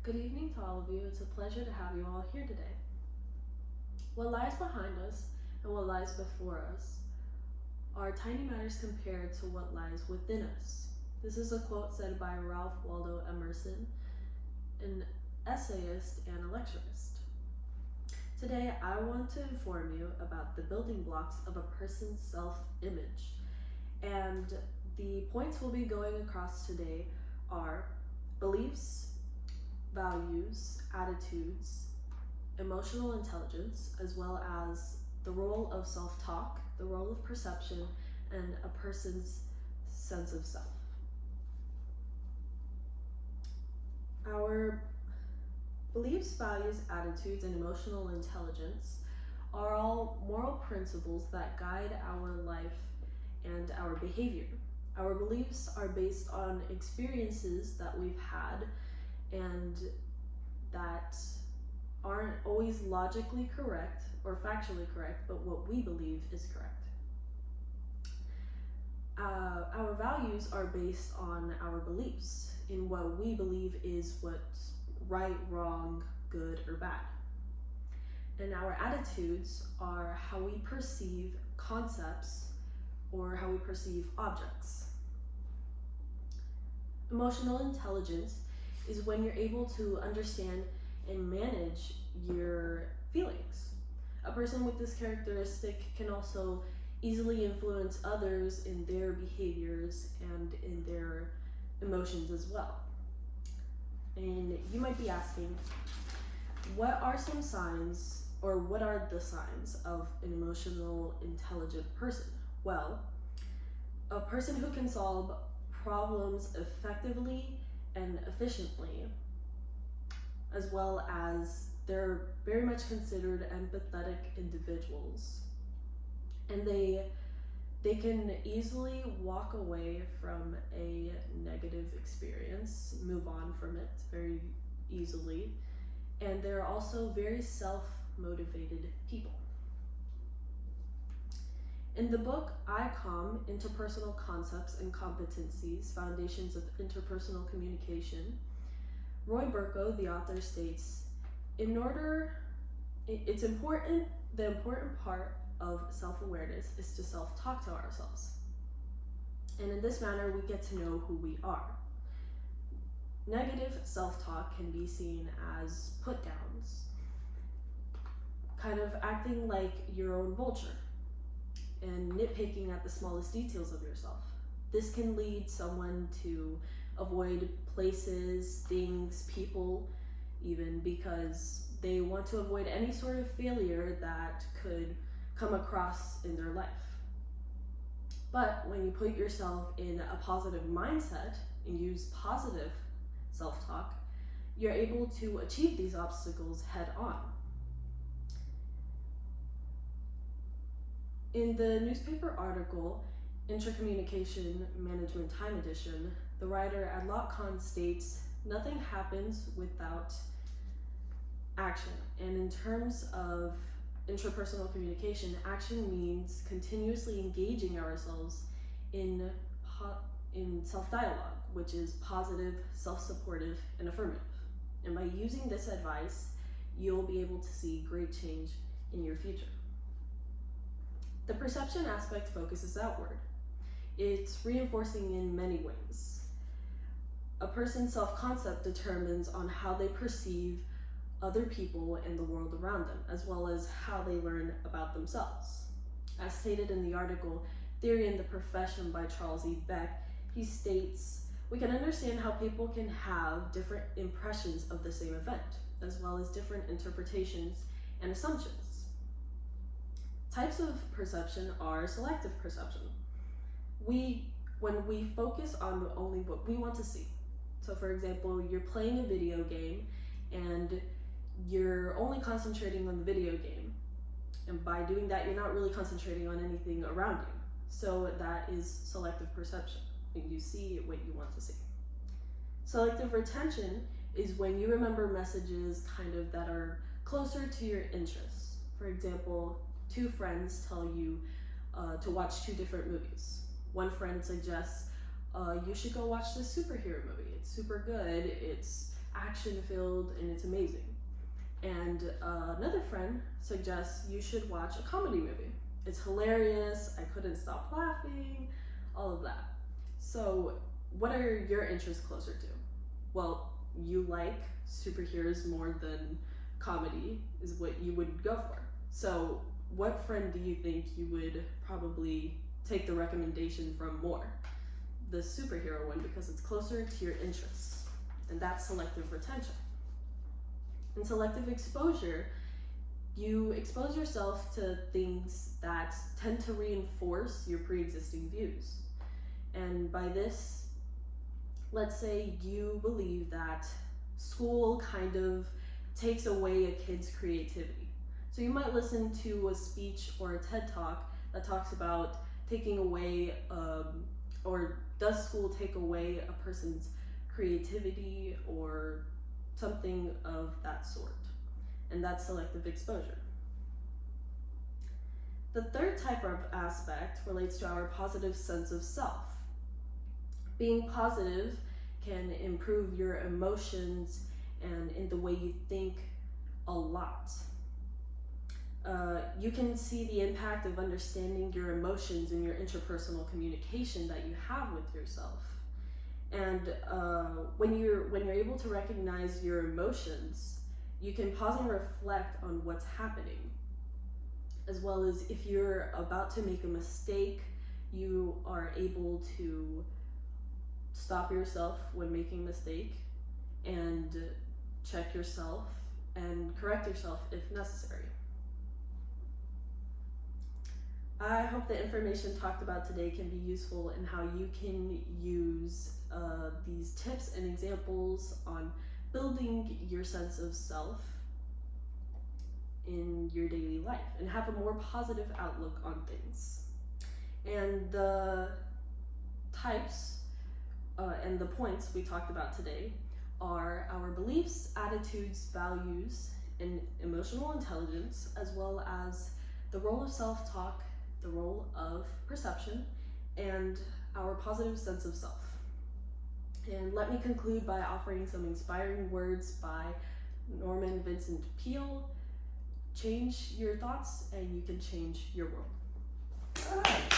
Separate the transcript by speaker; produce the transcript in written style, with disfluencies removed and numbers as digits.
Speaker 1: Good evening to all of you. It's a pleasure to have you all here today. What lies behind us and what lies before us are tiny matters compared to what lies within us. This is a quote said by Ralph Waldo Emerson, an essayist and a lecturist. Today, I want to inform you about the building blocks of a person's self-image. And the points we'll be going across today are beliefs, values, attitudes, emotional intelligence, as well as the role of self-talk, the role of perception, and a person's sense of self. Our beliefs, values, attitudes, and emotional intelligence are all moral principles that guide our life and our behavior. Our beliefs are based on experiences that we've had and that aren't always logically correct or factually correct, but what we believe is correct. Our values are based on our beliefs in what we believe is what's right, wrong, good, or bad. And our attitudes are how we perceive concepts or how we perceive objects. Emotional intelligence is when you're able to understand and manage your feelings. A person with this characteristic can also easily influence others in their behaviors and in their emotions as well. And you might be asking, what are some signs, or what are the signs of an emotional intelligent person? Well, a person who can solve problems effectively and efficiently, as well as they're very much considered empathetic individuals, and they can easily walk away from a negative experience, move on from it very easily, and they're also very self-motivated people. In the book ICOM, Interpersonal Concepts and Competencies, Foundations of Interpersonal Communication, Roy Burko, the author, states, the important part of self-awareness is to self-talk to ourselves. And in this manner, we get to know who we are. Negative self-talk can be seen as put-downs, kind of acting like your own vulture and nitpicking at the smallest details of yourself. This can lead someone to avoid places, things, people, even because they want to avoid any sort of failure that could come across in their life. But when you put yourself in a positive mindset and use positive self-talk, you're able to achieve these obstacles head on. In the newspaper article, Intercommunication Management Time Edition, the writer Adlot Khan states, "Nothing happens without action." And in terms of interpersonal communication, action means continuously engaging ourselves in self-dialogue, which is positive, self-supportive, and affirmative. And by using this advice, you'll be able to see great change in your future. The perception aspect focuses outward. It's reinforcing in many ways. A person's self-concept determines on how they perceive other people and the world around them, as well as how they learn about themselves. As stated in the article, Theory in the Profession by Charles E. Beck, he states, "We can understand how people can have different impressions of the same event, as well as different interpretations and assumptions." Types of perception are selective perception. When we focus on only what we want to see. So for example, you're playing a video game and you're only concentrating on the video game. And by doing that, you're not really concentrating on anything around you. So that is selective perception. You see what you want to see. Selective retention is when you remember messages that are closer to your interests. For example, two friends tell you to watch two different movies. One friend suggests, you should go watch this superhero movie. It's super good. It's action filled, and it's amazing. And another friend suggests you should watch a comedy movie. It's hilarious, I couldn't stop laughing, all of that. So what are your interests closer to? Well, you like superheroes more than comedy is what you would go for. So what friend do you think you would probably take the recommendation from more? The superhero one, because it's closer to your interests, and that's selective retention. In selective exposure, you expose yourself to things that tend to reinforce your pre-existing views. And by this, let's say you believe that school kind of takes away a kid's creativity. So you might listen to a speech or a TED Talk that talks about taking away, or does school take away a person's creativity or something of that sort. And that's selective exposure. The third type of aspect relates to our positive sense of self. Being positive can improve your emotions and in the way you think a lot. You can see the impact of understanding your emotions in your interpersonal communication that you have with yourself. And when you're able to recognize your emotions, you can pause and reflect on what's happening. As well as if you're about to make a mistake, you are able to stop yourself when making a mistake and check yourself and correct yourself if necessary. I hope the information talked about today can be useful in how you can use these tips and examples on building your sense of self in your daily life and have a more positive outlook on things. And the types and the points we talked about today are our beliefs, attitudes, values, and emotional intelligence, as well as the role of self-talk, the role of perception, and our positive sense of self. And let me conclude by offering some inspiring words by Norman Vincent Peale. Change your thoughts and you can change your world.
Speaker 2: All right.